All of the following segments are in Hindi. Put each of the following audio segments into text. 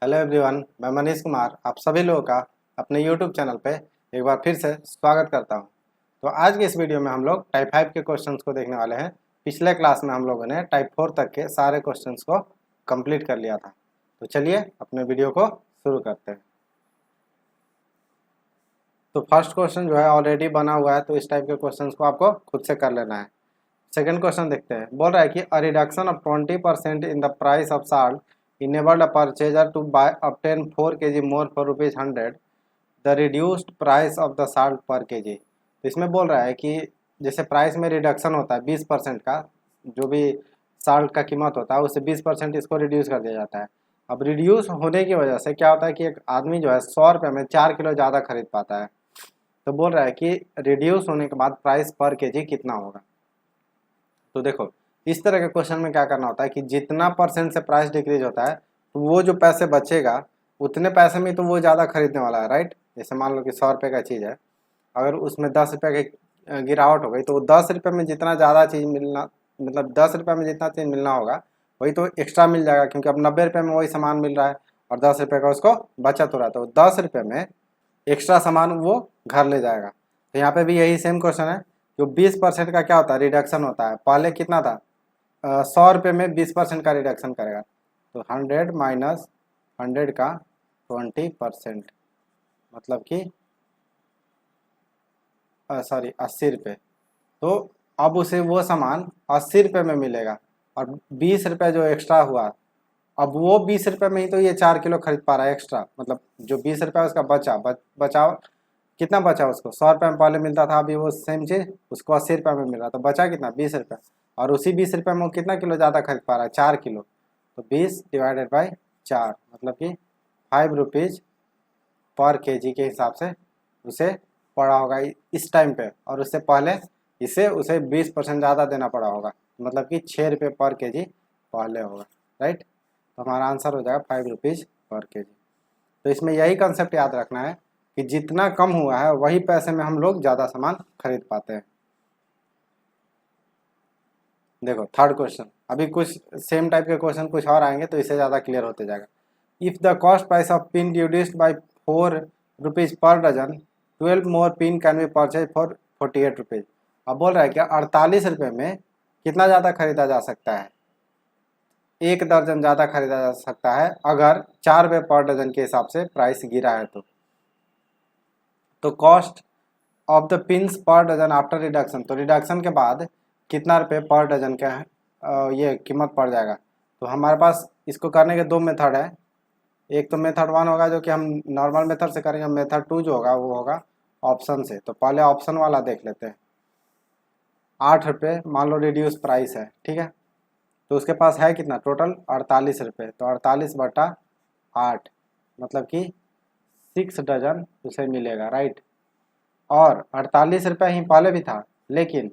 हेलो एवरीवन, मैं मनीष कुमार आप सभी लोगों का अपने यूट्यूब चैनल पे एक बार फिर से स्वागत करता हूं। तो आज की इस वीडियो में हम लोग टाइप 5 के क्वेश्चंस को देखने वाले हैं। पिछले क्लास में हम लोगों ने टाइप 4 तक के सारे क्वेश्चंस को कंप्लीट कर लिया था। तो चलिए अपने वीडियो को शुरू करते हैं। तो फर्स्ट क्वेश्चन जो है ऑलरेडी बना हुआ है, तो इस टाइप के क्वेश्चन को आपको खुद से कर लेना है। सेकेंड क्वेश्चन देखते हैं। बोल रहा है कि a reduction of 20% in the price of salt enabled a purchaser to buy obtain 4 kg more for rupees 100 the reduced price of the salt per kg। तो इसमें बोल रहा है कि जैसे प्राइस में रिडक्शन होता है 20% का, जो भी साल्ट का कीमत होता है उससे 20% इसको रिड्यूस कर दिया जाता है। अब रिड्यूस होने की वजह से क्या होता है कि एक आदमी जो है 100 रुपये में 4 किलो ज़्यादा खरीद पाता है। तो बोल रहा है कि रिड्यूस होने के बाद प्राइस पर केजी कितना होगा। तो देखो इस तरह के क्वेश्चन में क्या करना होता है कि जितना परसेंट से प्राइस डिक्रीज होता है तो वो जो पैसे बचेगा उतने पैसे में तो वो ज़्यादा खरीदने वाला है, राइट। जैसे मान लो कि 100 रुपये का चीज़ है, अगर उसमें 10 रुपये की गिरावट हो गई तो 10 रुपये में जितना ज़्यादा चीज़ मिलना, मतलब 10 रुपये में जितना चीज़ मिलना होगा वही तो एक्स्ट्रा मिल जाएगा, क्योंकि अब 90 रुपये में वही सामान मिल रहा है और 10 रुपये का उसको बचत हो रहा है। तो 10 रुपये में एक्स्ट्रा सामान वो घर ले जाएगा। तो यहाँ पे भी यही सेम क्वेश्चन है। जो 20% का क्या होता है, रिडक्शन होता है। पहले कितना था, 100 रुपये में 20% का रिडक्शन करेगा। तो 100 माइनस 100 का 20%, मतलब कि 80 रुपये। तो अब उसे वो सामान 80 रुपये में मिलेगा और 20 रुपये जो एक्स्ट्रा हुआ, अब वो 20 रुपये में ही तो ये 4 किलो खरीद पा रहा है एक्स्ट्रा। मतलब जो 20 रुपये उसका बचाव कितना बचा उसको, 100 रुपये में पहले मिलता था, अभी वो सेम चीज़ उसको 80 रुपये में मिल रहा, तो बचा कितना, 20 रुपये। और उसी 20 रुपये में वो कितना किलो ज़्यादा खरीद पा रहा है, 4 किलो। तो 20 डिवाइडेड बाई 4 मतलब कि 5 रुपीज़ पर केजी के हिसाब से उसे पड़ा होगा इस टाइम पे, और उससे पहले इसे उसे 20% ज़्यादा देना पड़ा होगा, मतलब कि 6 रुपये पर केजी पहले होगा, राइट। तो हमारा आंसर हो जाएगा 5 रुपीज़ पर केजी। तो इसमें यही कंसेप्ट याद रखना है कि जितना कम हुआ है वही पैसे में हम लोग ज़्यादा सामान खरीद पाते हैं। देखो थर्ड क्वेश्चन, अभी कुछ सेम टाइप के क्वेश्चन कुछ और आएंगे तो इससे ज़्यादा क्लियर होते जाएगा। If the cost price of pin reduced by 4 rupees per dozen 12 more pin can be purchase for 48 rupees. अब बोल रहा है कि 48 रुपये में कितना ज़्यादा खरीदा जा सकता है, 1 दर्जन ज़्यादा खरीदा जा सकता है अगर 4 रुपये पर डजन के हिसाब से प्राइस गिरा है। तो cost of the pins per dozen after reduction, तो रिडक्शन के बाद कितना रुपये पर डजन का ये कीमत पड़ जाएगा। तो हमारे पास इसको करने के दो मेथड है। एक तो मेथड 1 होगा जो कि हम नॉर्मल मेथड से करेंगे, मेथड 2 जो होगा वो होगा ऑप्शन से। तो पहले ऑप्शन वाला देख लेते हैं। 8 रुपये मान लो रिड्यूस प्राइस है, ठीक है। तो उसके पास है कितना टोटल, 48 रुपये। तो 48/8 मतलब कि 6 डजन उसे मिलेगा, राइट। और 48 रुपये ही पहले भी था, लेकिन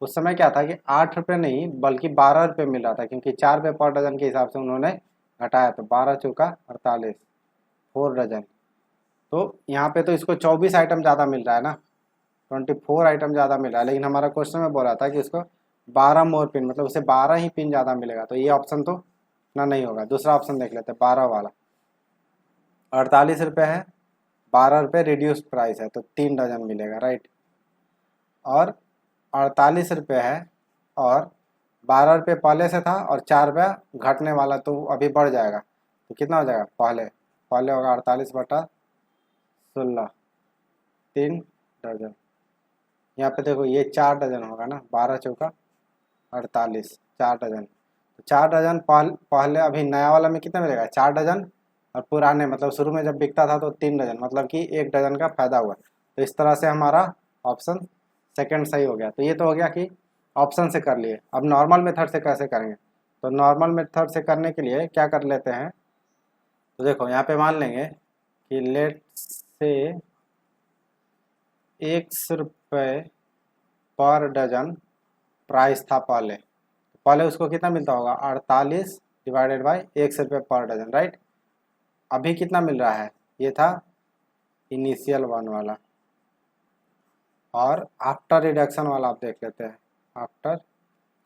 उस समय क्या था कि 8 रुपये नहीं बल्कि 12 रुपये मिल रहा था, क्योंकि 4 रुपये पर डजन के हिसाब से उन्होंने घटाया। तो 12 चौका 48, 4 डजन। तो यहाँ पे तो इसको 24 आइटम ज़्यादा मिल रहा है ना, 24 आइटम ज़्यादा मिल रहा है, लेकिन हमारा क्वेश्चन में बोल रहा था कि उसको 12 मोर पिन, मतलब उसे 12 ही पिन ज़्यादा मिलेगा। तो ये ऑप्शन तो ना नहीं होगा। दूसरा ऑप्शन देख लेते हैं, 12 वाला। 48 रुपये है, 12 रुपये रिड्यूस प्राइस है, तो 3 डजन मिलेगा, राइट। और 48 रुपये है और 12 रुपये पहले से था और 4 रुपया घटने वाला, तो अभी बढ़ जाएगा। तो कितना हो जाएगा, पहले होगा 48/16, 3 डजन। यहाँ पे देखो ये 4 डजन होगा ना, 12 चौका 48, 4 डजन। तो 4 डजन पहले अभी नया वाला में कितना मिलेगा, 4 डजन। और पुराने मतलब शुरू में जब बिकता था तो 3 डजन, मतलब कि 1 डजन का फायदा हुआ। तो इस तरह से हमारा ऑप्शन सेकंड सही हो गया। तो ये तो हो गया कि ऑप्शन से कर लिए। अब नॉर्मल मेथड से कैसे करेंगे, तो नॉर्मल मेथड से करने के लिए क्या कर लेते हैं। तो देखो यहाँ पे मान लेंगे कि लेट से 1 रुपये पर डजन प्राइस था पहले उसको कितना मिलता होगा, 48 डिवाइडेड बाई 1 रुपये पर डजन, राइट। अभी कितना मिल रहा है, ये था इनिशियल 1 वाला। और आफ्टर रिडक्शन वाला आप देख लेते हैं, आफ्टर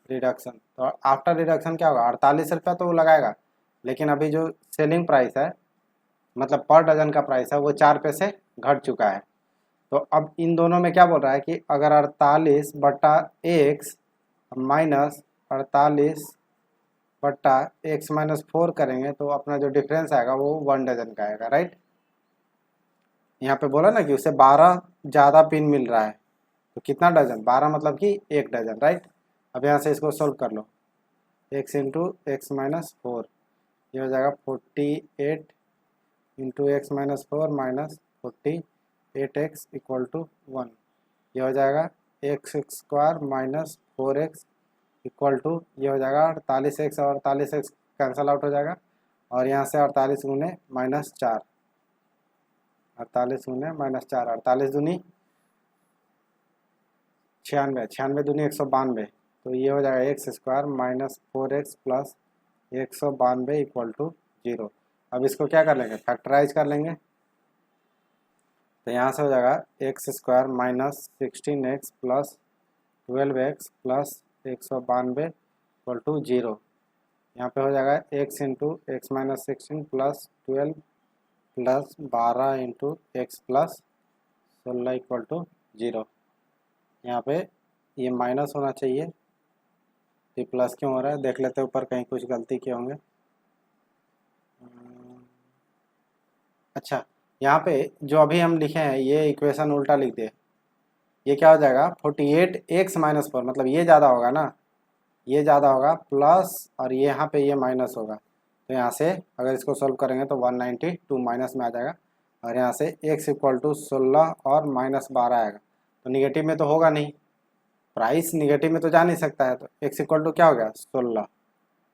रिडक्शन। तो आफ्टर रिडक्शन क्या होगा, 48 रुपया तो वो लगाएगा, लेकिन अभी जो सेलिंग प्राइस है मतलब पर डजन का प्राइस है वो 4 रुपये से घट चुका है। तो अब इन दोनों में क्या बोल रहा है कि अगर 48 बट्टा एक्स माइनस 48 बट्टा एक्स माइनस 4 करेंगे तो अपना जो डिफरेंस आएगा वो 1 डजन का आएगा, राइट। यहाँ पे बोला ना कि उसे 12 ज़्यादा पिन मिल रहा है, तो कितना डजन, 12 मतलब कि 1 डजन, राइट। अब यहाँ से इसको सोल्व कर लो, एक्स इंटू एक्स माइनस 4, ये हो जाएगा 48 into X minus 4 minus 48x equal to 1, ये हो जाएगा X square minus 4x equal to, ये हो जाएगा 48x और 48x कैंसल आउट हो जाएगा, और यहाँ से 48 गुने माइनस 4, 48 गुने माइनस 4, 48 दूनी 96, 96 दूनी 192, तो ये हो जाएगा X square minus 4x plus 192 equal to 0। अब इसको क्या कर लेंगे, फैक्टराइज कर लेंगे, तो यहाँ से हो जाएगा X square minus 16x plus 12x plus 192 equal to 0। यहाँ पे हो जाएगा x into X minus 16 plus 12 plus 12 into X plus 16 equal to 0। यहाँ पे ये माइनस होना चाहिए, ये प्लस क्यों हो रहा है देख लेते हैं, ऊपर कहीं कुछ गलती किए होंगे। अच्छा, यहाँ पे जो अभी हम लिखे हैं ये इक्वेशन उल्टा लिख दे, ये क्या हो जाएगा 48x माइनस 4, मतलब ये ज़्यादा होगा ना, ये ज़्यादा होगा प्लस, और ये यहाँ पे ये माइनस होगा, तो यहाँ से अगर इसको सोल्व करेंगे तो 192 माइनस में आ जाएगा, और यहाँ से x इक्वल टू 16 और माइनस 12 आएगा, तो निगेटिव में तो होगा नहीं, प्राइस निगेटिव में तो जा नहीं सकता है, तो x इक्वल टू क्या हो गया 16,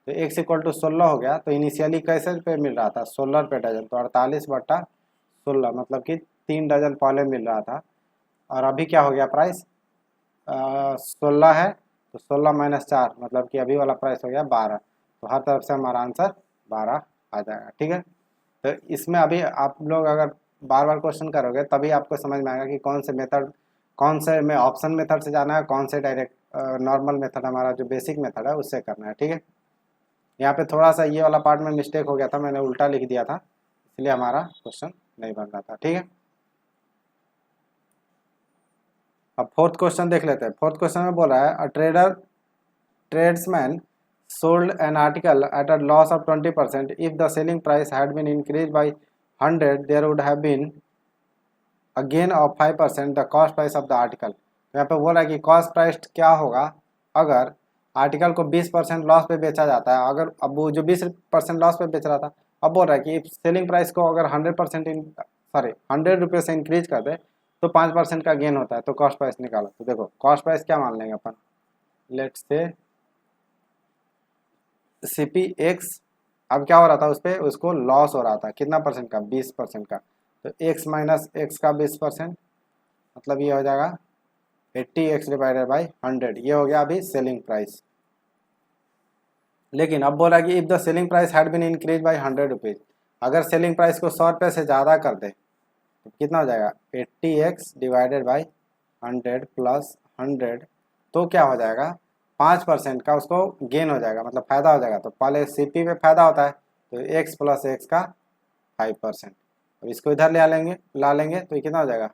तो x इक्वल टू 16 हो गया। तो इनिशियली कैसे पे मिल रहा था 16 रुपये डजन, तो 48 बट्टा 16 मतलब कि 3 डजन पहले मिल रहा था, और अभी क्या हो गया प्राइस 16 है, तो 16 माइनस 4 मतलब कि अभी वाला प्राइस हो गया 12, तो हर तरफ से हमारा आंसर 12 आ जाएगा, ठीक है। तो इसमें अभी आप लोग अगर बार बार क्वेश्चन करोगे तभी आपको समझ में आएगा कि कौन से मेथड, कौन से में ऑप्शन मेथड से जाना है, कौन से डायरेक्ट नॉर्मल मेथड हमारा जो बेसिक मेथड है उससे करना है, ठीक है। यहाँ पे थोड़ा सा ये वाला पार्ट में मिस्टेक हो गया था, मैंने उल्टा लिख दिया था, इसलिए हमारा क्वेश्चन नहीं बन रहा था, ठीक है। अब फोर्थ क्वेश्चन देख लेते हैं। फोर्थ क्वेश्चन में बोला है अ tradesman sold an article at a loss of 20%. If the selling price had been increased by 100, there would have been a gain of 5% the cost price of the article. यहाँ पे बोला है कि कॉस्ट प्राइस क्या होगा अगर आर्टिकल को 20% लॉस पे बेचा जाता है, अगर अब वो जो 20% लॉस पे बेच रहा था, अब बोल रहा है कि सेलिंग प्राइस को अगर 100 रुपये से इंक्रीज कर दे तो 5% का गेन होता है, तो कॉस्ट प्राइस निकालो। तो देखो कॉस्ट प्राइस क्या मान लेंगे अपन, लेट्स से CPX, अब क्या हो रहा था उस पर, उसको लॉस हो रहा था कितना परसेंट का 20% का, तो x माइनस एक्स का 20% मतलब ये हो जाएगा 80x डिवाइडेड बाई 100, ये हो गया अभी सेलिंग प्राइस। लेकिन अब बोला कि if the selling price had been increase by 100 rupees, अगर सेलिंग प्राइस को 100 रुपये से ज़्यादा कर दे तो कितना हो जाएगा 80x डिवाइडेड बाई 100 प्लस 100, तो क्या हो जाएगा 5% का उसको गेन हो जाएगा, मतलब फ़ायदा हो जाएगा। तो पहले CP पे फ़ायदा होता है, तो x प्लस एक्स का 5%, अब इसको इधर ला लेंगे तो ये कितना हो जाएगा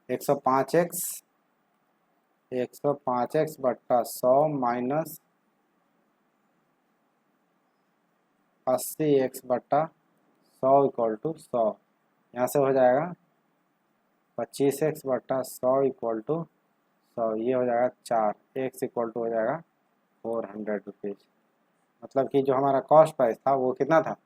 105x बट्टा 100 माइनस 80x बट्टा 100 इक्वल टू 100, यहाँ से हो जाएगा 25x बट्टा 100 इक्वल टू 100, ये हो जाएगा 4, x इक्वल टू हो जाएगा 400 रुपीज़, मतलब कि जो हमारा कॉस्ट प्राइस था वो कितना था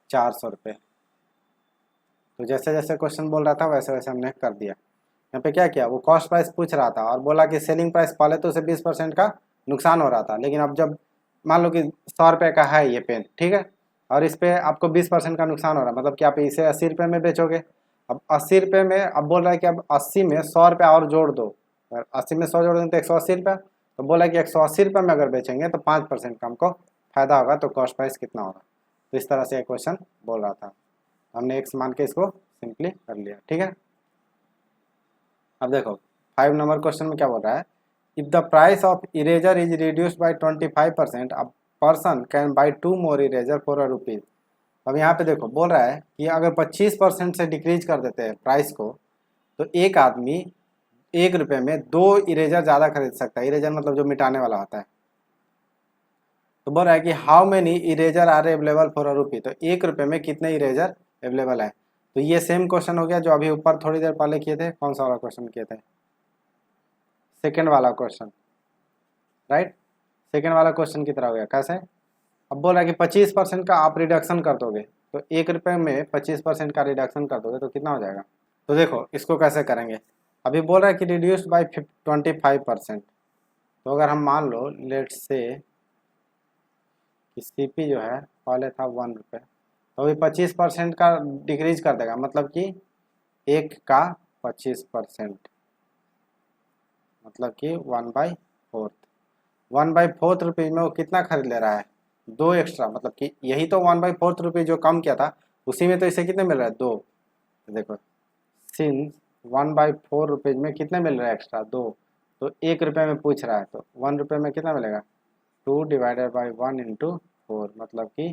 400 रुपये। तो जैसे जैसे क्वेश्चन बोल रहा था वैसे वैसे हमने कर दिया। यहाँ पे क्या किया, वो कॉस्ट प्राइस पूछ रहा था और बोला कि सेलिंग प्राइस पहले तो उसे 20% का नुकसान हो रहा था, लेकिन अब जब मान लो कि 100 रुपये का है ये पेन, ठीक है, और इस पर आपको 20% का नुकसान हो रहा है, मतलब कि आप इसे 80 रुपये में बेचोगे। अब 80 रुपये में अब बोल रहा है कि अब 80 में 100 रुपये और जोड़ दो, अगर 80 में 100 जोड़ दें तो 180 रुपये, तो बोला कि 180 रुपये में अगर बेचेंगे तो 5% का हमको फायदा होगा, तो कॉस्ट प्राइस कितना होगा। तो इस तरह से एक क्वेश्चन बोल रहा था, हमने एक्स मान के इसको सिंपली कर लिया, ठीक है। अब देखो 5 नंबर क्वेश्चन में क्या बोल रहा है, if the price of eraser is reduced by 25%, a person can buy 2 more eraser for ₹1। अब यहाँ पे देखो बोल रहा है कि अगर 25% से डिक्रीज कर देते हैं प्राइस को, तो एक आदमी 1 रुपये में 2 इरेजर ज़्यादा खरीद सकता है। इरेजर मतलब जो मिटाने वाला होता है। तो बोल रहा है कि how many eraser are available for ₹1। तो 1 रुपये में कितने इरेजर अवेलेबल है। तो ये सेम क्वेश्चन हो गया जो अभी ऊपर थोड़ी देर पहले किए थे। कौन सा वाला क्वेश्चन किए थे? सेकेंड वाला क्वेश्चन, राइट। सेकेंड वाला क्वेश्चन की तरह हो गया। कैसे? अब बोल रहा है कि 25% का आप रिडक्शन कर दोगे, तो 1 रुपये में 25% का रिडक्शन कर दोगे तो कितना हो जाएगा। तो देखो इसको कैसे करेंगे। अभी बोल रहा है कि रिड्यूस्ड बाई 25%। तो अगर हम मान लो लेट से कि CP जो है पहले था 1 रुपये, तो अभी 25% का डिक्रीज कर देगा, मतलब कि 1 का 25%, मतलब कि 1/4। 1/4 रुपये में वो कितना खरीद ले रहा है? 2 एक्स्ट्रा, मतलब कि यही तो 1/4 रुपये जो कम किया था उसी में तो इसे कितने मिल रहा है? 2। तो देखो सिंस 1/4 रुपये में कितने मिल रहा है एक्स्ट्रा? 2। तो 1 रुपये में पूछ रहा है, तो 1 रुपये में कितना मिलेगा? 2 डिवाइडेड बाई 1 इंटू 4, मतलब कि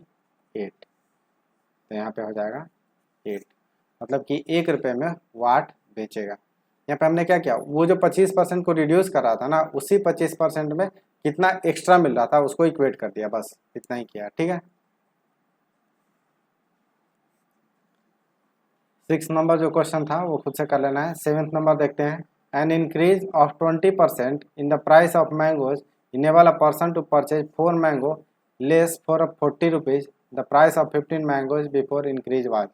8। तो यहाँ पे हो जाएगा 8, मतलब कि 1 रुपये में वाट बेचेगा। यहाँ पे हमने क्या किया, वो जो 25% को रिड्यूस कर रहा था ना, उसी 25% में कितना एक्स्ट्रा मिल रहा था उसको इक्वेट कर दिया, बस इतना ही किया। ठीक है। 6 नंबर जो क्वेश्चन था वो खुद से कर लेना है। 7th नंबर देखते हैं। An increase of 20% in the price of mangoes enable a person to purchase 4 mango less for 40 rupees the price of 15 mangoes before increase was.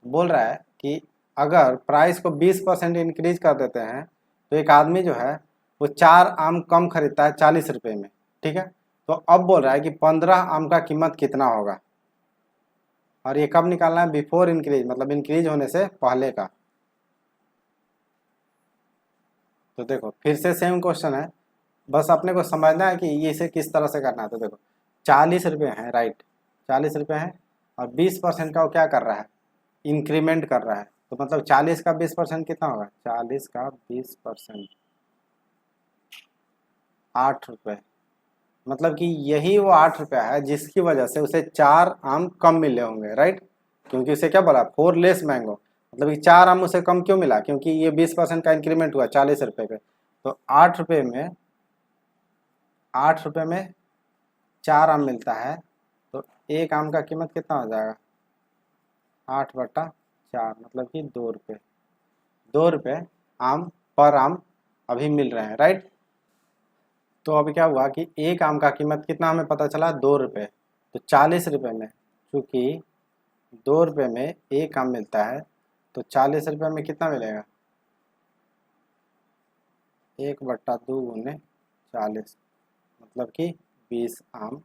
बोल रहा है कि अगर प्राइस को 20% इंक्रीज कर देते हैं तो एक आदमी जो है वो 4 आम कम खरीदता है 40 रुपये में। ठीक है। तो अब बोल रहा है कि 15 आम का कीमत कितना होगा, और ये कब निकालना है? बिफोर इंक्रीज, मतलब इंक्रीज होने से पहले का। तो देखो फिर से सेम क्वेश्चन है, बस अपने को समझना है कि ये इसे किस तरह से करना है। तो देखो 40 रुपये हैं, राइट, 40 रुपये हैं, और 20% का वो क्या कर रहा है? इंक्रीमेंट कर रहा है। तो मतलब 40 का 20% कितना होगा? 40 का 20% 8 रुपये, मतलब कि यही वो 8 रुपया है जिसकी वजह से उसे 4 आम कम मिले होंगे, राइट। क्योंकि उसे क्या बोला? 4 लेस मैंगो, मतलब कि 4 आम उसे कम क्यों मिला? क्योंकि ये 20% का इंक्रीमेंट हुआ 40 रुपये पे। तो 8 रुपये में 4 आम मिलता है, तो एक आम का कीमत कितना हो जाएगा? 8/4, मतलब कि 2 रुपये। 2 रुपये आम पर आम अभी मिल रहे हैं, राइट। तो अभी क्या हुआ कि एक आम का कीमत कितना हमें पता चला? 2 रुपये। तो 40 रुपये में, चूँकि 2 रुपये में एक आम मिलता है, तो 40 रुपये में कितना मिलेगा? 1/2 गुने 40, मतलब कि 20 आम।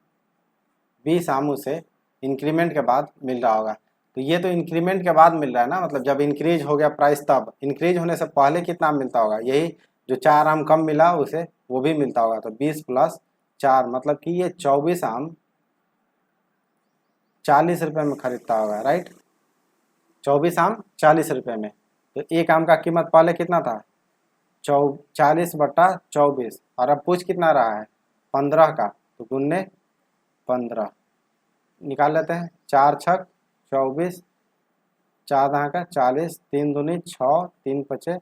20 आम उसे इंक्रीमेंट के बाद मिल रहा होगा। तो ये तो इंक्रीमेंट के बाद मिल रहा है ना, मतलब जब इंक्रीज हो गया प्राइस, तब इंक्रीज होने से पहले कितना आम मिलता होगा? यही जो 4 आम कम मिला उसे वो भी मिलता होगा। तो 20 + 4, मतलब कि ये 24 आम 40 रुपये में खरीदता होगा, राइट। 24 आम 40 रुपये में। तो एक आम का कीमत पहले कितना था? 40/24, और अब पूछ कितना रहा है? 15 का। तो गुन्ने 15 निकाल लेते हैं। 4 छक 24, 4 दहाँ का 40, 3 दूनी 6, 3 पचे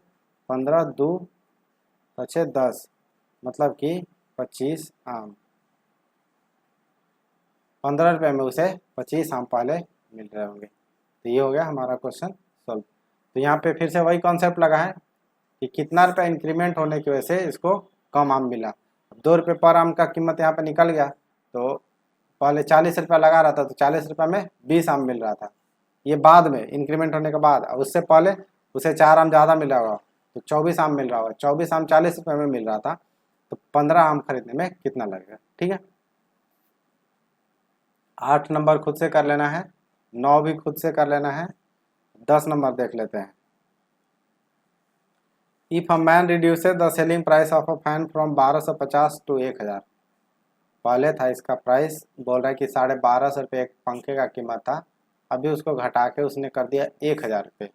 15, 2 पचे 10, मतलब कि 25 आम। 15 रुपये में उसे 25 आम पहले मिल रहे होंगे। तो ये हो गया हमारा क्वेश्चन सॉल्व। तो यहाँ पे फिर से वही कॉन्सेप्ट लगा है कि कितना रुपया इंक्रीमेंट होने की वजह से इसको कम आम मिला। 2 रुपये पर आम का कीमत यहाँ पे निकल गया। तो पहले 40 रुपया लगा रहा था, तो 40 रुपये में 20 आम मिल रहा था। ये बाद में इंक्रीमेंट होने के बाद, उससे पहले उसे 4 आम ज़्यादा मिला होगा, तो 24 आम मिल रहा होगा। 24 आम 40 रुपये में मिल रहा था, तो 15 आम खरीदने में कितना लगेगा। ठीक है। 8 नंबर खुद से कर लेना है, 9 भी खुद से कर लेना है। 10 नंबर देख लेते हैं। If a man reduces the selling price of a fan from 1250 to 1000। पहले था इसका प्राइस, बोल रहा है कि 1250 रुपये एक पंखे का कीमत था, अभी उसको घटा के उसने कर दिया 1000 रुपये।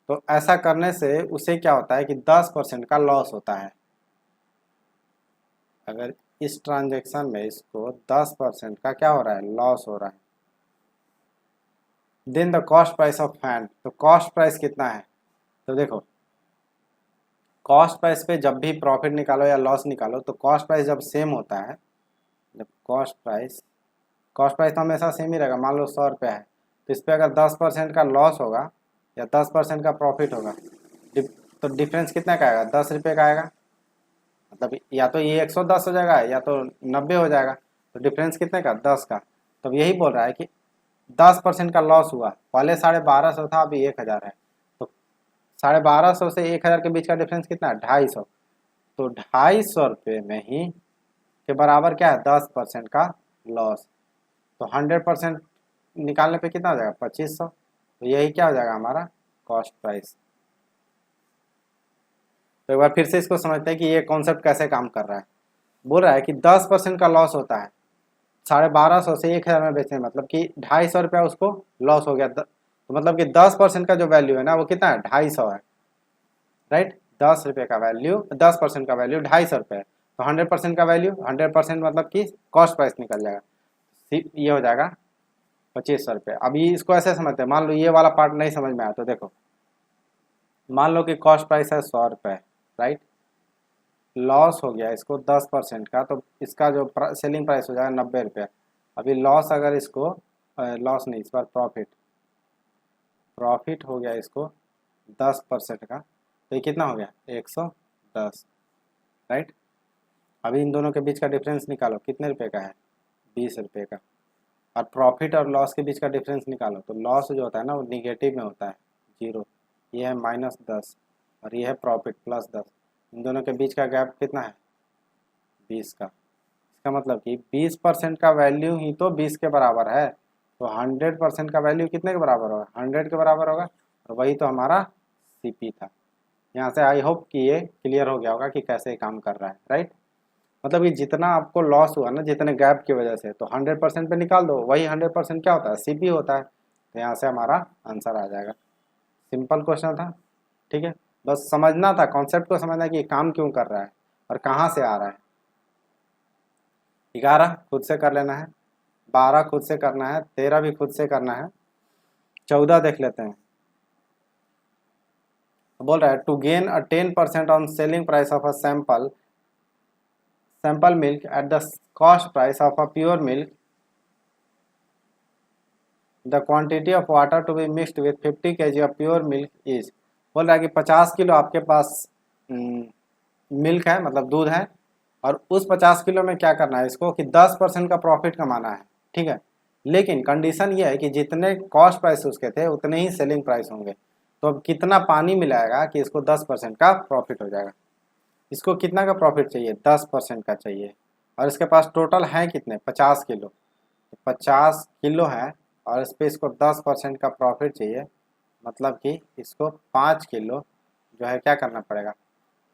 तो ऐसा करने से उसे क्या होता है कि 10% का लॉस होता है। अगर इस ट्रांजैक्शन में इसको 10% का क्या हो रहा है, लॉस हो रहा है। Then the cost price of fan, तो कॉस्ट प्राइस कितना है, तो देखो कॉस्ट प्राइस पे जब भी प्रॉफिट निकालो या लॉस निकालो तो कॉस्ट प्राइस जब सेम होता है, जब कॉस्ट प्राइस तो हमेशा सेम ही रहेगा। मान लो 100 रुपया है, तो इस पर अगर 10% का लॉस होगा या 10% का प्रॉफिट होगा, तो डिफरेंस कितना का आएगा, 10 रुपये का आएगा। मतलब या तो ये 110 हो जाएगा या तो 90 हो जाएगा, तो डिफरेंस कितने का, 10 का। तो यही बोल रहा है कि 10% का लॉस हुआ, पहले 1250 था अभी 1000 है, तो 1250 से 1000 के बीच का डिफरेंस कितना है, 250। तो 250 रुपये में ही के बराबर क्या है, 10% का लॉस। तो 100% निकालने पे कितना हो जाएगा, 2500। तो यही क्या हो जाएगा हमारा कॉस्ट प्राइस। तो एक बार फिर से इसको समझते हैं कि ये कॉन्सेप्ट कैसे काम कर रहा है। बोल रहा है कि 10% का लॉस होता है, 1250 से 1000 में बेचने, मतलब कि 250 रुपया उसको लॉस हो गया। तो मतलब कि 10% का जो वैल्यू है ना वो कितना है, 250 है, राइट। 10 रुपये का वैल्यू, 10% का वैल्यू 250 रुपये है। तो 100% का वैल्यू, 100% मतलब कि कॉस्ट प्राइस निकल जाएगा, ये हो जाएगा 2500 रुपये। अभी इसको ऐसे समझते हैं, मान लो ये वाला पार्ट नहीं समझ में आया तो देखो, मान लो कि कॉस्ट प्राइस है 100 रुपये, राइट। लॉस हो गया इसको 10% का, तो इसका जो सेलिंग प्राइस हो जाएगा 90 रुपया। अभी लॉस अगर इसको लॉस नहीं, इस बार प्रॉफिट हो गया इसको 10% का, तो ये कितना हो गया, 110, राइट। अभी इन दोनों के बीच का डिफरेंस निकालो, कितने रुपए का है, 20 रुपये का। और प्रॉफिट और लॉस के बीच का डिफरेंस निकालो, तो लॉस जो होता है ना वो निगेटिव में होता है, 0। ये है -10 और ये है प्रॉफिट +10। इन दोनों के बीच का गैप कितना है, 20 का। इसका मतलब कि 20% का वैल्यू ही तो 20 के बराबर है, तो 100% का वैल्यू कितने के बराबर होगा, 100 के बराबर होगा। और वही तो हमारा सीपी था। यहाँ से आई होप कि ये क्लियर हो गया होगा कि कैसे काम कर रहा है, राइट। मतलब कि जितना आपको लॉस हुआ ना, जितने गैप की वजह से, तो 100% पे निकाल दो, वही 100% क्या होता है, सीपी होता है। तो यहाँ से हमारा आंसर आ जाएगा। सिंपल क्वेश्चन था, ठीक है। बस समझना था, कॉन्सेप्ट को समझना कि ये काम क्यों कर रहा है और कहाँ से आ रहा है। 11 खुद से कर लेना है, 12 खुद से करना है, 13 भी खुद से करना है, 14 देख लेते हैं। बोल रहा है to gain a 10% on selling price of a sample milk at the cost price of a pure milk, the quantity of water to be mixed with 50 kg of pure milk is. बोल रहा है कि 50 किलो आपके पास मिल्क है, मतलब दूध है, और उस 50 किलो में क्या करना है इसको कि 10% का प्रॉफिट कमाना है, ठीक है। लेकिन कंडीशन ये है कि जितने कॉस्ट प्राइस उसके थे उतने ही सेलिंग प्राइस होंगे। तो अब कितना पानी मिलाएगा कि इसको 10% का प्रॉफिट हो जाएगा। इसको कितना का प्रॉफिट चाहिए, 10% का चाहिए, और इसके पास टोटल है कितने, 50 किलो। 50 किलो है और इस पर इसको 10% का प्रॉफिट चाहिए, मतलब कि इसको 5 किलो जो है क्या करना पड़ेगा,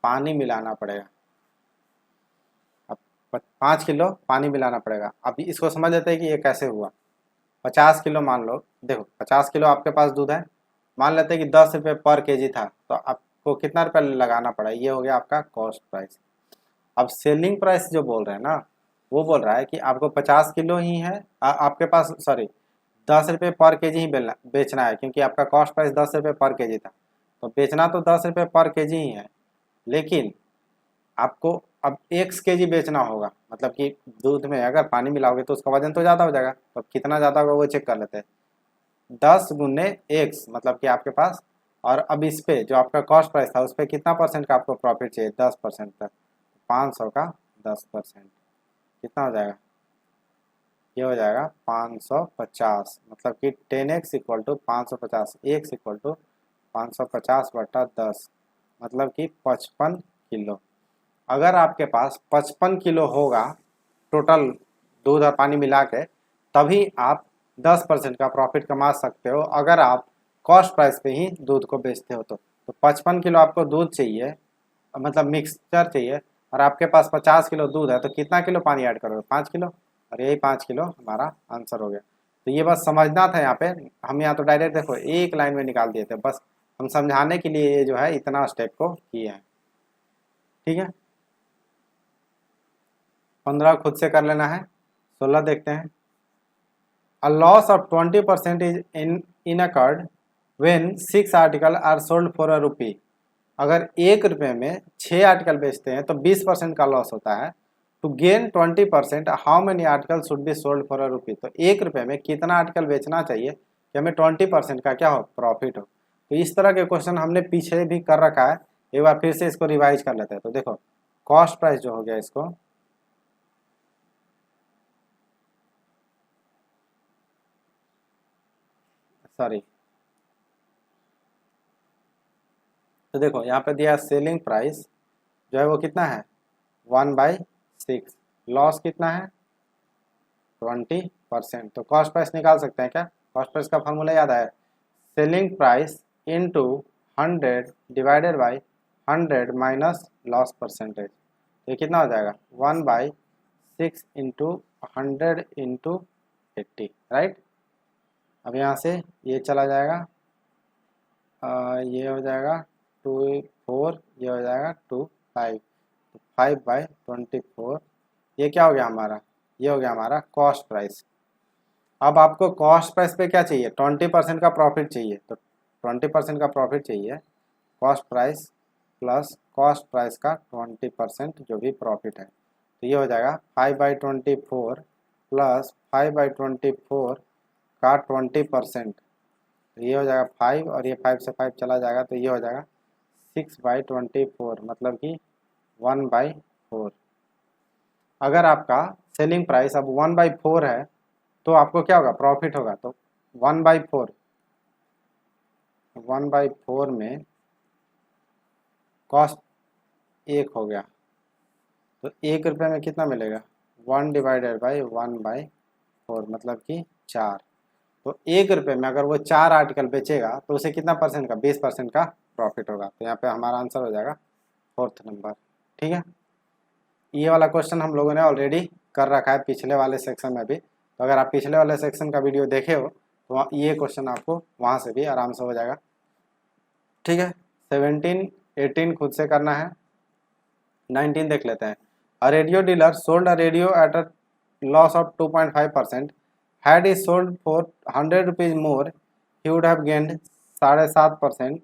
पानी मिलाना पड़ेगा। अब 5 किलो पानी मिलाना पड़ेगा। अभी इसको समझ लेते हैं कि ये कैसे हुआ। 50 किलो मान लो, देखो 50 किलो आपके पास दूध है, मान लेते हैं कि 10 रुपये पर केजी था, तो आपको कितना रुपया लगाना पड़ा, ये हो गया आपका कॉस्ट प्राइस। अब सेलिंग प्राइस जो बोल रहे हैं ना, वो बोल रहा है कि आपको 50 किलो ही है, आपके पास सॉरी 10 रुपये पर केजी ही बेचना है, क्योंकि आपका कॉस्ट प्राइस 10 रुपये पर केजी था, तो बेचना तो 10 रुपये पर केजी ही है। लेकिन आपको अब x केजी बेचना होगा, मतलब कि दूध में अगर पानी मिलाओगे तो उसका वजन तो ज़्यादा हो जाएगा। तो कितना ज़्यादा होगा वो चेक कर लेते हैं, 10 गुने x, मतलब कि आपके पास, और अब इस पे जो आपका कॉस्ट प्राइस था उस पर कितना परसेंट का आपको प्रॉफिट चाहिए, 10% तक। 500 का 10% कितना हो जाएगा, ये हो जाएगा 550, मतलब कि 10x equal to 550, x equal to 550/10, मतलब कि 55 किलो। अगर आपके पास 55 किलो होगा टोटल दूध और पानी मिला के, तभी आप 10% का प्रॉफिट कमा सकते हो, अगर आप कॉस्ट प्राइस पे ही दूध को बेचते हो। तो 55 किलो आपको दूध चाहिए, मतलब मिक्सचर चाहिए, और आपके पास 50 किलो दूध है, तो कितना किलो पानी ऐड करोगे, 5 किलो, और यही 5 किलो हमारा आंसर हो गया। तो ये बस समझना था। यहाँ पे हम यहाँ तो डायरेक्ट देखो एक लाइन में निकाल दिए थे, बस हम समझाने के लिए ये जो है इतना स्टेप को किए हैं, ठीक है। 15 खुद से कर लेना है, 16 देखते हैं। A loss of 20% is in occurred when 6 article are sold for ₹1। अगर 1 रुपये में 6 आर्टिकल बेचते हैं तो 20% का लॉस होता है। To gain 20% how many article should be sold for ₹1। तो 1 रुपये में कितना आर्टिकल बेचना चाहिए कि हमें 20% का क्या हो, प्रॉफिट हो। तो इस तरह के क्वेश्चन हमने पीछे भी कर रखा है, एक बार फिर से इसको रिवाइज कर लेते हैं। तो देखो कॉस्ट प्राइस जो हो गया, इसको सॉरी, तो देखो यहाँ पे दिया सेलिंग प्राइस जो है वो कितना है 1/6, लॉस कितना है 20%। तो कॉस्ट प्राइस निकाल सकते हैं क्या? कॉस्ट प्राइस का फॉर्मूला याद है, selling price into 100 divided by 100 minus loss percentage. ये कितना हो जाएगा 1/6 इंटू 100 इंटू 80, राइट। अब यहाँ से ये चला जाएगा, ये हो जाएगा 2 4, ये हो जाएगा 2 5, तो 5/24। ये क्या हो गया हमारा, ये हो गया हमारा कॉस्ट प्राइस। अब आपको कॉस्ट प्राइस पे क्या चाहिए, 20% का प्रॉफिट चाहिए। तो 20% का प्रॉफिट चाहिए, cost price plus cost price का 20% जो भी प्रॉफिट है। तो ये हो जाएगा 5/24 प्लस 5/24 का 20%, तो ये हो जाएगा 5, और ये 5 से 5 चला जाएगा, तो ये हो जाएगा 6/24, मतलब कि 1/4। अगर आपका सेलिंग प्राइस अब 1/4 है तो आपको क्या होगा, प्रॉफिट होगा। तो 1/4 में कॉस्ट 1 हो गया, तो 1 रुपये में कितना मिलेगा 1 डिवाइडेड बाई 1/4, मतलब कि 4। तो 1 रुपये में अगर वो 4 आर्टिकल बेचेगा तो उसे कितना परसेंट का, 20% का प्रॉफिट होगा। तो यहाँ पे हमारा आंसर हो जाएगा 4th नंबर, ठीक है। ये वाला क्वेश्चन हम लोगों ने ऑलरेडी कर रखा है पिछले वाले सेक्शन में भी। तो अगर आप पिछले वाले सेक्शन का वीडियो देखे हो तो ये क्वेश्चन आपको वहाँ से भी आराम से हो जाएगा, ठीक है। 17 18 खुद से करना है, 19 देख लेते हैं। A radio dealer sold a radio at a loss of 2.5%। Had he sold for 100 rupees more he would have gained 7.5%।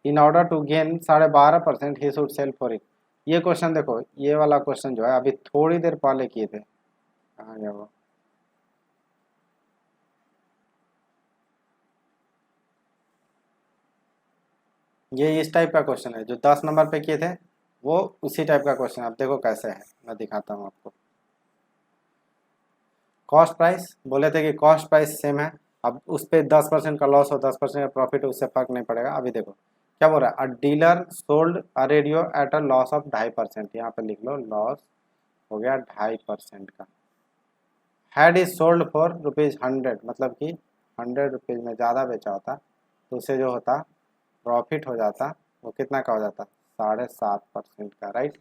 In order to gain 12.5% he should sell for it. ये क्वेश्चन देखो, ये वाला क्वेश्चन जो है अभी थोड़ी देर पहले किए थे, कहाँ गया वो, ये इस टाइप का क्वेश्चन है जो 10 नंबर पे किए थे, वो उसी टाइप का क्वेश्चन। अब देखो कैसे है, मैं दिखाता हूँ आपको। कॉस्ट प्राइस बोले थे कि कॉस्ट प्राइस सेम है, अब उस पर 10% का लॉस हो 10% का प्रॉफिट, उससे फर्क नहीं पड़ेगा। अभी देखो क्या बोल रहा है, अ dealer sold a radio at a loss of 2.5%, यहाँ पे लिख लो लॉस हो गया 2.5% का। हैड इज सोल्ड फॉर ₹100, मतलब कि 100 रुपीज़ में ज़्यादा बेचा होता तो उसे जो होता प्रॉफिट हो जाता वो कितना का हो जाता 7.5% का, राइट।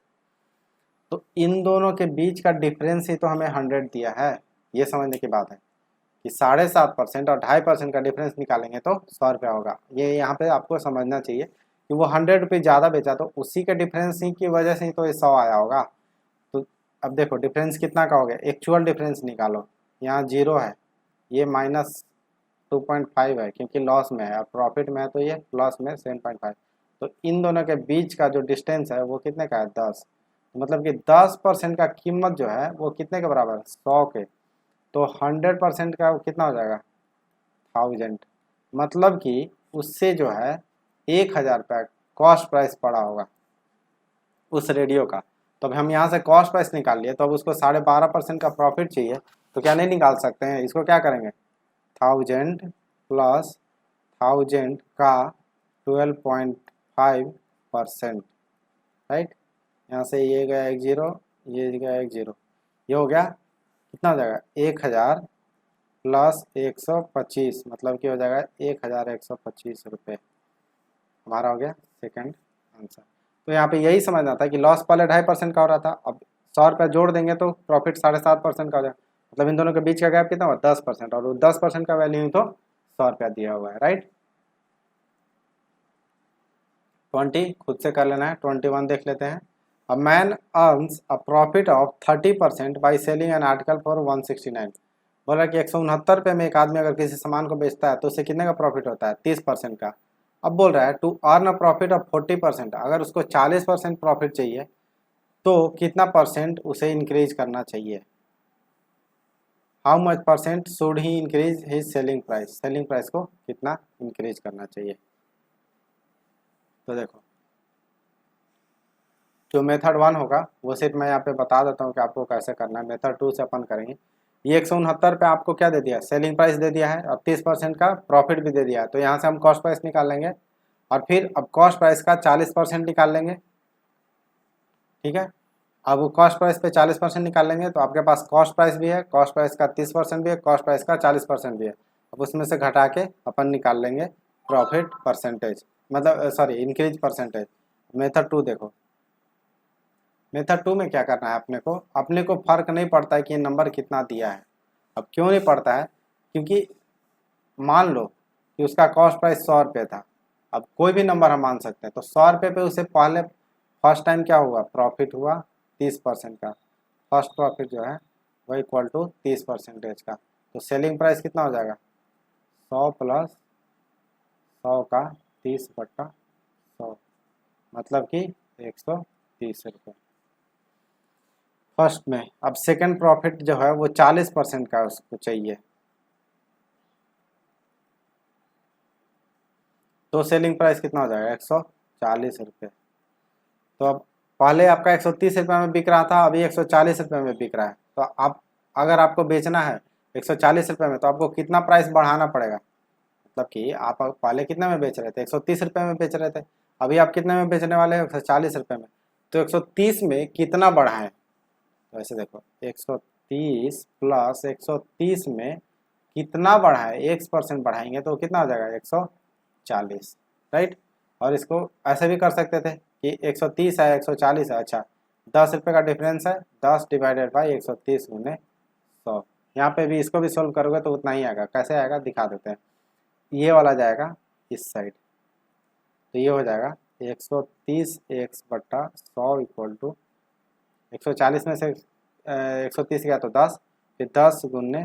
तो इन दोनों के बीच का डिफरेंस ही तो हमें 100 दिया है, ये समझने की बात है कि 7.5% और 2.5% का डिफरेंस निकालेंगे तो 100 रुपया होगा। ये यहाँ पे आपको समझना चाहिए कि वो 100 रुपये ज़्यादा बेचा तो उसी के डिफरेंस ही की वजह से ही तो ये 100 आया होगा। तो अब देखो डिफरेंस कितना का हो गया, एक्चुअल डिफरेंस निकालो, यहाँ 0 है, ये -2.5 है क्योंकि लॉस में है, और प्रॉफिट में है तो ये प्लस में 7.5। तो इन दोनों के बीच का जो डिस्टेंस है वो कितने का है 10, मतलब कि 10% का कीमत जो है वो कितने के बराबर है 100 के। तो 100% का वो कितना हो जाएगा 1000, मतलब कि उससे जो है 1000 रुपया कॉस्ट प्राइस पड़ा होगा उस रेडियो का। तो अब हम यहाँ से कॉस्ट प्राइस निकाल लिए, तो अब उसको 12.5% का प्रॉफिट चाहिए, तो क्या नहीं निकाल सकते हैं, इसको क्या करेंगे 1000 प्लस 1000 का 12.5%, राइट। यहाँ से ये गया 1 0, ये गया 1 0, ये हो गया कितना हो जाएगा 1000 प्लस 125, मतलब कि हो जाएगा 1125 रुपये, हमारा हो गया सेकंड आंसर। तो यहाँ पे यही समझना था कि लॉस पहले 2.5% का हो रहा था, अब 100 रुपया जोड़ देंगे तो प्रॉफिट 7.5% का हो जाएगा, मतलब इन दोनों के बीच का गैप कितना हुआ 10%, और वो 10% का वैल्यू तो 100 रुपया दिया हुआ है, राइट। 20 खुद से कर लेना है, 21 देख लेते हैं। A man earns a profit of 30% by selling an article for 169। बोल रहा है कि 169 रुपये में एक आदमी अगर किसी सामान को बेचता है तो उसे कितने का प्रॉफिट होता है? 30% का। अब बोल रहा है to earn a profit of 40%, अगर उसको 40% प्रॉफिट चाहिए तो कितना परसेंट उसे इंक्रीज करना चाहिए? How much percent should he increase his selling price, selling price को कितना इंक्रीज करना चाहिए? तो देखो जो मेथड 1 होगा वो सिर्फ मैं यहाँ पे बता देता हूँ कि आपको कैसे करना है। मेथड 2 से अपन करेंगे। ये 169 पे आपको क्या दे दिया? सेलिंग प्राइस दे दिया है और 30% का प्रॉफिट भी दे दिया है। तो यहाँ से हम कॉस्ट प्राइस निकाल लेंगे और फिर अब कॉस्ट प्राइस का 40% निकाल लेंगे। ठीक है, अब कॉस्ट प्राइस पे 40% निकाल लेंगे तो आपके पास कॉस्ट प्राइस भी है, कॉस्ट प्राइस का 30% भी है, कॉस्ट प्राइस का 40% भी है। अब उसमें से घटा के अपन निकाल लेंगे प्रॉफिट परसेंटेज, मतलब सॉरी इंक्रीज परसेंटेज। मेथड 2 देखो, मेथड 2 में क्या करना है अपने को फर्क नहीं पड़ता है कि ये नंबर कितना दिया है। अब क्यों नहीं पड़ता है? क्योंकि मान लो कि उसका कॉस्ट प्राइस 100 रुपये था। अब कोई भी नंबर हम मान सकते हैं, तो 100 रुपये पे उसे पहले फर्स्ट टाइम क्या हुआ? प्रॉफिट हुआ 30% का। फर्स्ट प्रॉफिट जो है वो इक्वल टू 30% का। तो सेलिंग प्राइस कितना हो जाएगा? 100 प्लस 100 का 30/100, मतलब कि 130 रुपये फर्स्ट में। अब सेकंड प्रॉफिट जो है वो 40% का उसको चाहिए, तो सेलिंग प्राइस कितना हो जाएगा? 140 रुपये। तो अब पहले आपका 130 रुपये में बिक रहा था, अभी 140 रुपये में बिक रहा है। तो आप अगर आपको बेचना है 140 रुपये में तो आपको कितना प्राइस बढ़ाना पड़ेगा? मतलब कि आप पहले कितने में बेच रहे थे? 130 रुपये में बेच रहे थे, अभी आप कितने में बेचने वाले हैं? 140 रुपये में। तो 130 में कितना बढ़ाएं? तो ऐसे देखो 130 प्लस 130 में कितना बढ़ाएं? 1% बढ़ाएंगे तो कितना हो जाएगा? 140, राइट। और इसको ऐसे भी कर सकते थे कि 130 है 140 है, अच्छा 10 रुपये का डिफरेंस है, 10 डिवाइडेड बाई 130 गुने 100। यहाँ पे भी इसको भी सोल्व करोगे तो उतना ही आएगा। कैसे आएगा दिखा देते हैं। ये वाला जाएगा इस साइड, तो ये हो जाएगा 130x/100 इक्वल टू 140 में से 130 गया तो 10, फिर 10 गुने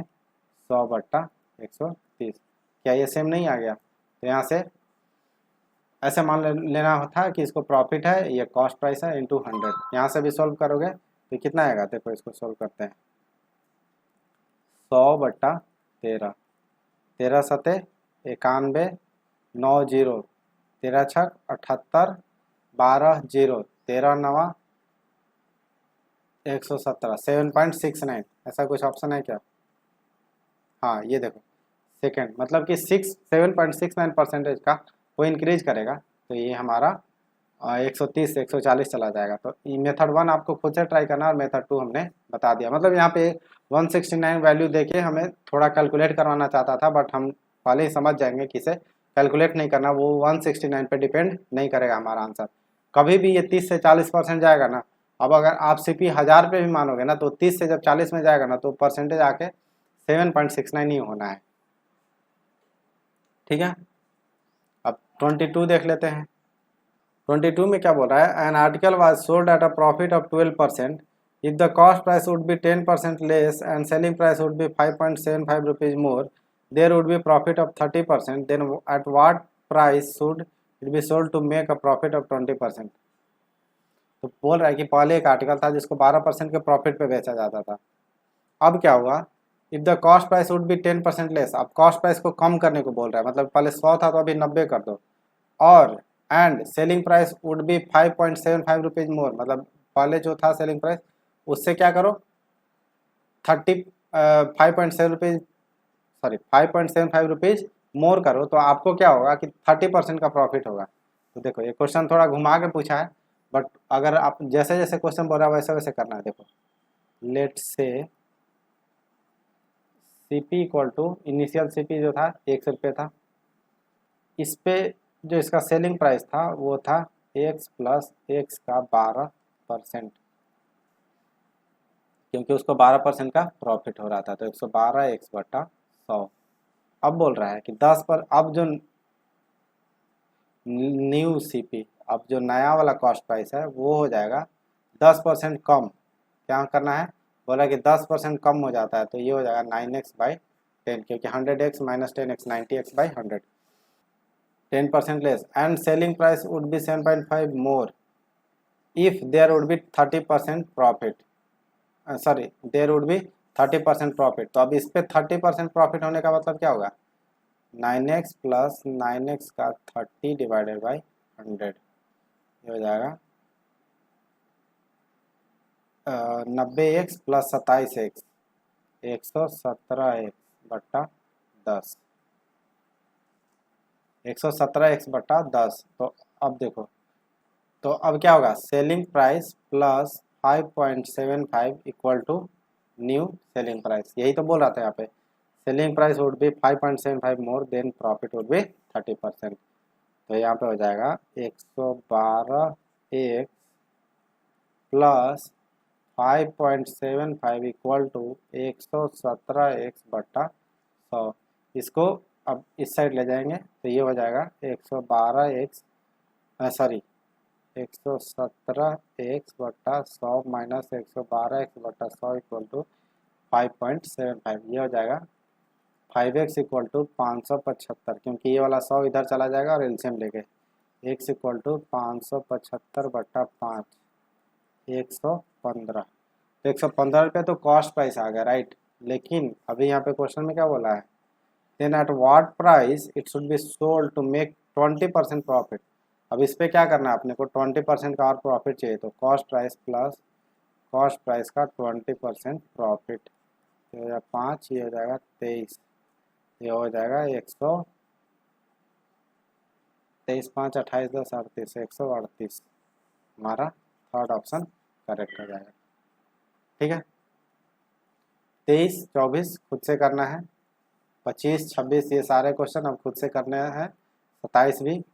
100/130। क्या ये सेम नहीं आ गया? तो यहाँ से ऐसे मान लेना था कि इसको प्रॉफिट है, ये कॉस्ट प्राइस है, इंटू 100। यहाँ से भी सोल्व करोगे तो कितना आएगा? देखो इसको सोल्व करते हैं। 100/13, 13 सते 91, 9 जीरो, 13 छक 78, 12 जीरो, 13 नवा 117, 7.69। ऐसा कुछ ऑप्शन है क्या? हाँ ये देखो सेकेंड, मतलब कि 7.69% का वो इंक्रीज करेगा, तो ये हमारा 130 से 140 चला जाएगा। तो मेथड 1 आपको खुद से ट्राई करना और मेथड 2 हमने बता दिया। मतलब यहाँ पे 169 वैल्यू देके हमें थोड़ा कैलकुलेट करवाना चाहता था, बट हम पहले ही समझ जाएंगे कि इसे कैलकुलेट नहीं करना, वो 169 पे डिपेंड नहीं करेगा हमारा आंसर। कभी भी ये 30 से 40% जाएगा ना, अब अगर आप CP 1000 पे भी मानोगे ना, तो 30 से जब 40 में जाएगा ना तो परसेंटेज आके 7.69 ही होना है। ठीक है, अब 22 देख लेते हैं। 22 में क्या बोल रहा है? An article was sold at a profit of 12%, if the cost price would be 10% less and selling price would be 5.75 rupees more, there would be profit of 30%, then at what price should it be sold to make a profit of 20%। तो बोल रहा है कि पहले एक आर्टिकल था जिसको 12% के प्रॉफिट पे बेचा जाता था, अब क्या हुआ? If the cost price would be 10% less, अब कॉस्ट प्राइस को कम करने को बोल रहा है, मतलब पहले 100 था तो अभी 90 कर दो, और and selling price would be 5.75 rupees मोर, मतलब पहले जो था सेलिंग प्राइस उससे क्या करो 5.7 रुपीज, सॉरी 5.75 रुपीज मोर करो, तो आपको क्या होगा कि 30% का प्रॉफिट होगा। तो देखो ये क्वेश्चन थोड़ा घुमा के पूछा है, बट अगर आप जैसे जैसे क्वेश्चन बोल रहा है वैसे वैसे करना है। देखो let say CP equal to initial CP जो था 100 रुपये था, इस पे जो इसका सेलिंग प्राइस था वो था x प्लस x का 12%, क्योंकि उसको 12% का प्रॉफिट हो रहा था, तो 112 x/100। अब बोल रहा है कि 10 पर, अब जो न्यू CP, अब जो नया वाला कॉस्ट प्राइस है वो हो जाएगा 10% कम, क्या करना है, बोला कि 10% कम हो जाता है, तो ये हो जाएगा 9x/10, क्योंकि 100x minus 10x 90x/100, 10% less, and selling price would be 7.5 more if there would be 30% profit, sorry there would be 30% profit. तो अब इस पे 30% प्रॉफिट होने का मतलब क्या होगा, 9x प्लस 9x का 30 डिवाइडेड बाई 100, ये हो जाएगा 90x plus 27x, 117x/10, 117x/10। तो अब देखो, तो अब क्या होगा, selling price plus 5.75 equal to new selling price, यही तो बोल रहा था यहाँ पे, selling price would be 5.75 more then profit would be 30%। तो यहाँ पे हो जाएगा 112x plus 5.75 equal to 117x/100। इसको अब इस साइड ले जाएंगे तो ये हो जाएगा 112x, sorry 117x/100 minus 112x/100 equal to 5.75, ये हो जाएगा 5x इक्वल टू 575, क्योंकि ये वाला 100 इधर चला जाएगा और एलसीएम लेके x इक्वल टू 575/5, 115। तो 115 रुपये तो कॉस्ट प्राइस आ गया, राइट। लेकिन अभी यहाँ पे क्वेश्चन में क्या बोला है, then at what price it should be sold to make 20% profit. अब इस पर क्या करना है अपने को, 20% का और प्रॉफिट चाहिए, तो cost price plus cost price का 20% प्रॉफिट, ये हो जाएगा 5, ये हो जाएगा 23, ये हो जाएगा 123, 5, 28, 10, 38, 138, हमारा थर्ड ऑप्शन करेक्ट हो जाएगा। ठीक है, 23, 24 खुद से करना है, 25, 26 ये सारे क्वेश्चन अब खुद से करने हैं, 27 भी।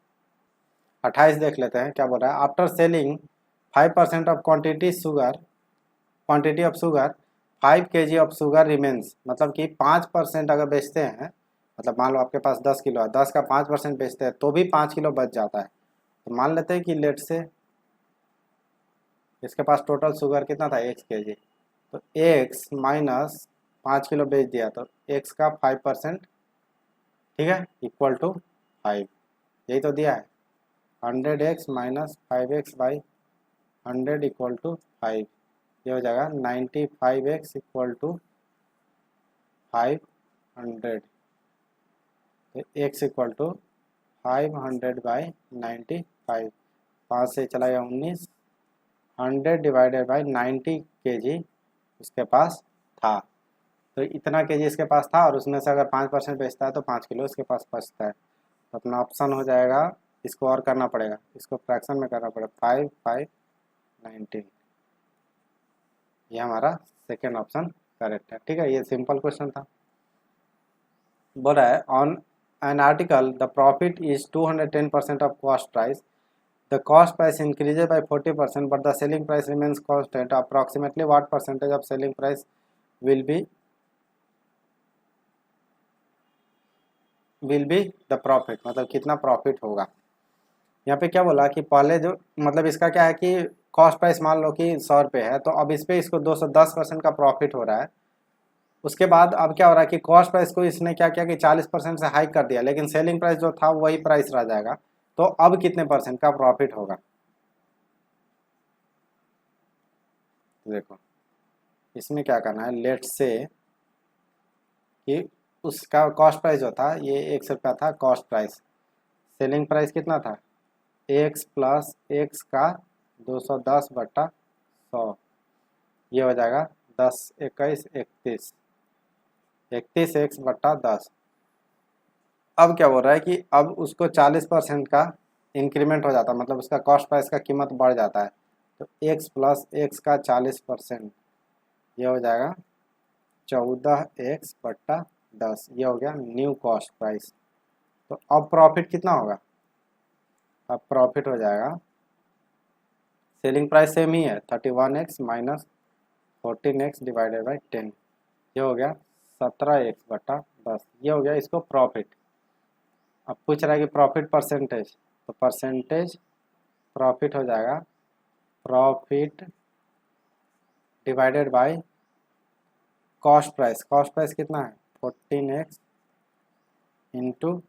28 देख लेते हैं क्या बोल रहा है, after selling 5% of quantity of sugar 5 kg of sugar remains, मतलब कि 5% अगर बेचते हैं, मतलब मान लो आपके पास 10 किलो है, 10 का 5% बेचते हैं तो भी 5 किलो बच जाता है। तो मान लेते हैं कि लेट से इसके पास टोटल शुगर कितना था, x kg, तो x माइनस 5 किलो बेच दिया, तो x का 5%, ठीक है, इक्वल टू 5, यही तो दिया है, 100x minus 5x/100 equal to 5, ये हो जाएगा 95x इक्वल टू 500, तो x इक्वल टू 500/95, 5 से चला गया 19, 100 डिवाइडेड बाई 90 kg उसके पास था, तो इतना kg इसके पास था, और उसमें से अगर 5% बेचता है तो 5 किलो इसके पास बचता है। तो अपना ऑप्शन हो जाएगा, इसको और करना पड़ेगा, इसको फ्रैक्शन में करना पड़ेगा, 5, 5, 19, ये हमारा सेकेंड ऑप्शन करेक्ट है। ठीक है, ये सिंपल क्वेश्चन था। बोल रहा है on an article the profit is 210% of cost price, the cost price increases by 40% but the selling price remains constant, approximately what percentage of selling price will be the profit, मतलब कितना प्रॉफिट होगा। यहाँ पे क्या बोला कि पहले जो, मतलब इसका क्या है कि कॉस्ट प्राइस मान लो कि 100 रुपये है, तो अब इस पर इसको 210% का प्रॉफिट हो रहा है। उसके बाद अब क्या हो रहा है कि कॉस्ट प्राइस को इसने क्या किया कि 40% से हाइक कर दिया, लेकिन सेलिंग प्राइस जो था वही प्राइस रह जाएगा, तो अब कितने परसेंट का प्रॉफिट होगा। देखो इसमें क्या करना है, लेट से कि उसका कॉस्ट प्राइस जो था ये 100 रुपया था कॉस्ट प्राइस, सेलिंग प्राइस कितना था, x प्लस x का 210/100, ये हो जाएगा 10, 21, 31, 31x/10। अब क्या बोल रहा है कि अब उसको 40% का इंक्रीमेंट हो जाता है, मतलब उसका कॉस्ट प्राइस का कीमत बढ़ जाता है, तो x प्लस x का 40%, ये हो जाएगा 14x/10, ये हो गया न्यू कॉस्ट प्राइस। तो अब प्रॉफिट कितना होगा, अब प्रॉफिट हो जाएगा, सेलिंग प्राइस सेम ही है 31x minus 14x divided by 10, ये हो गया 17x/10, ये हो गया इसको प्रॉफिट। अब पूछ रहा है कि प्रॉफिट परसेंटेज, तो परसेंटेज प्रॉफिट हो जाएगा, profit divided by cost price कितना है 14x इंटू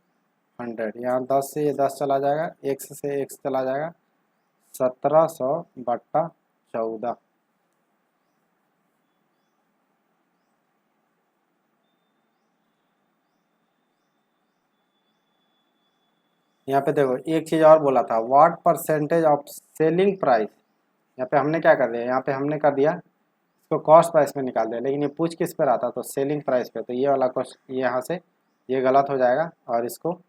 100। यहाँ 10 से ये 10 चला जाएगा, x से x चला जाएगा, 1700/14। यहाँ पे देखो एक चीज़ और बोला था, what percentage of selling price. यहाँ पे हमने क्या कर दिया, यहाँ पे हमने कर दिया इसको कॉस्ट प्राइस में निकाल दिया, लेकिन ये पूछ किस पे रहा था तो सेलिंग प्राइस पे। तो ये वाला क्वेश्चन यहाँ से ये गलत हो जाएगा, और इसको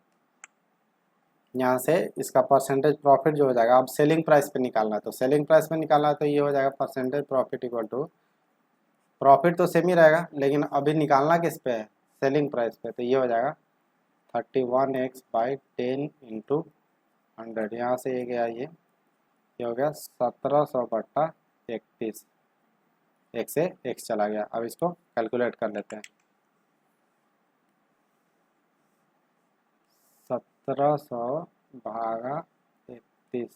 यहाँ से इसका परसेंटेज प्रॉफिट जो हो जाएगा, अब सेलिंग प्राइस पे निकालना है तो सेलिंग प्राइस पे निकालना है तो ये हो जाएगा percentage profit equal to, profit तो सेम ही रहेगा लेकिन अभी निकालना किस पे है सेलिंग प्राइस पे, तो ये हो जाएगा 31x/10 इंटू 100। यहाँ से ये गया ये हो गया 1700/31, एक से x चला गया। अब इसको कैलकुलेट कर लेते हैं, 1700/31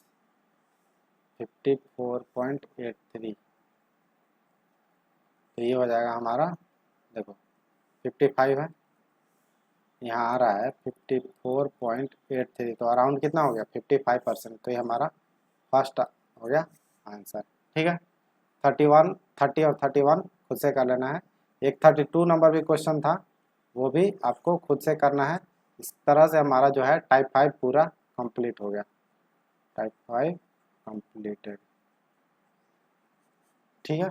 54.83। तो ये हो जाएगा हमारा, देखो 55 है, यहाँ आ रहा है 54.83, तो अराउंड कितना हो गया 55%। तो ये हमारा फर्स्ट हो गया आंसर। ठीक है, 31, 30 और 31 खुद से कर लेना है। एक 32 नंबर भी क्वेश्चन था, वो भी आपको खुद से करना है। इस तरह से हमारा जो है टाइप 5 पूरा कंप्लीट हो गया, टाइप 5 कंप्लीटेड। ठीक है।